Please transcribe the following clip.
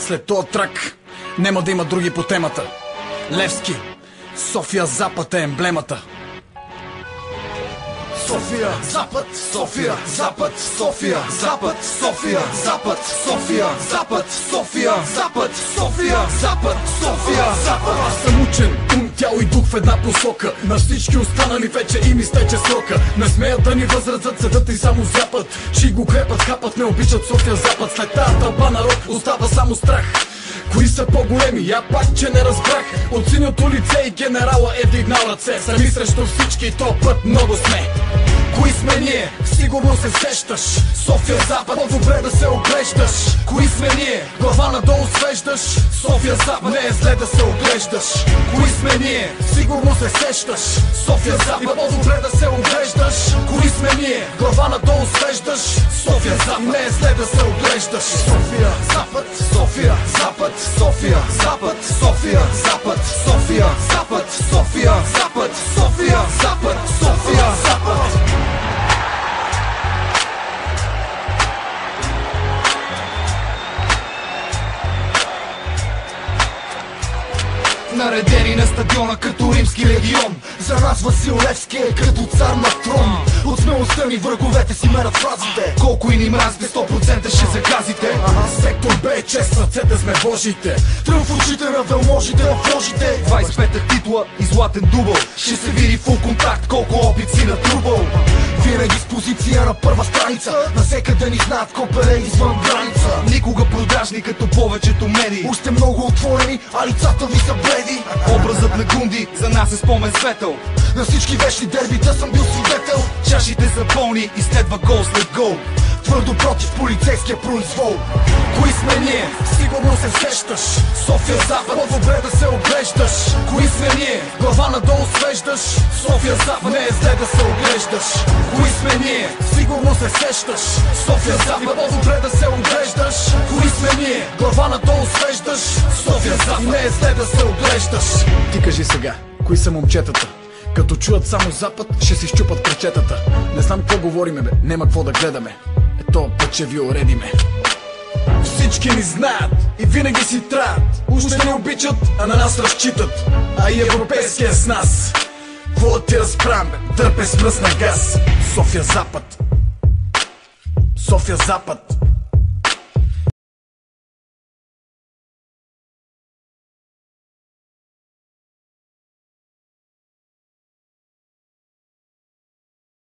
След този трак няма да има други по темата. Левски, София Запад е емблемата. София, Запад, София, Запад, София, Запад, София, Запад, София, Запад, София, Запад, София, Запад, София, Запад. Аз съм учен, ум, тяло и дух в една посока. На всички останали вече им изтече срока. Не смеят да ни възразят, седат и само запад. Чи го крепат, хапат, не обичат София Запад. След тази тълпа народ остава само страх. Кои са по-големи? Я пак, че не разбрах. От синьото лице и генерала е вдигнал ръце. Сами срещу всички, то път много сме. Кои сме ние? Сигурно се сещаш. София Запад, по-добре да се оглеждаш. Кои сме ние? Глава надолу свеждаш. София Запад, не е зле да се оглеждаш. Кои сме ние? Сигурно се сещаш. София Запад, по-добре да се оглеждаш. Кои сме ние? Глава надолу свеждаш. София Запад, не е зле да се оглеждаш. София Запад, София Запад, София Запад, София Запад, София Запад, София Запад, София Запад, София Запад. Наредени на стадиона като римски легион. За нас Васил Левски е като цар на трон. От смелостта ни враговете си мерят фразите. Колко и ни мразите, 100% ще загазите. Сектор Б е чест, в ръцете сме Божите. Трън в очите на велможите в ложите. 25-та титла и златен дубъл. Ще се види фул контакт, колко опит си натрубал. Винаги с позиция на първа страница. Насекъде ни знаят копеле извън граница. Никога продажни като повечето медии. Още много отворени, а лицата ви са бледи. Образът на Гунди за нас е спомен светъл. На всички вечни дербита съм бил свидетел. Чашите са пълни и следва гол след гол. Твърдо против полицейския произвол. Кои сме ние? Сигурно се сещаш. София Запад, по-добре да се оглеждаш. Кои сме ние? Глава надолу свеждаш. София Запад, не е зле да се оглеждаш. Кои сме ние? Сигурно се сещаш. София Запад, по-добре да се оглеждаш. Кои сме ние? Глава надолу свеждаш. София Запад, не е зле да се оглеждаш. Ти кажи сега, кои са момчетата? Като чуят само Запад, ще си щупат крачетата. Не знам какво говориме, бе, нема какво да гледаме. Ето път ще ви уредиме. Всички ни знаят и винаги си траят. Уж не ни обичат, а на нас разчитат. А и европейския с нас. Какво да ти разправям, бе? Дърпе с мръсна газ. София Запад. София Запад.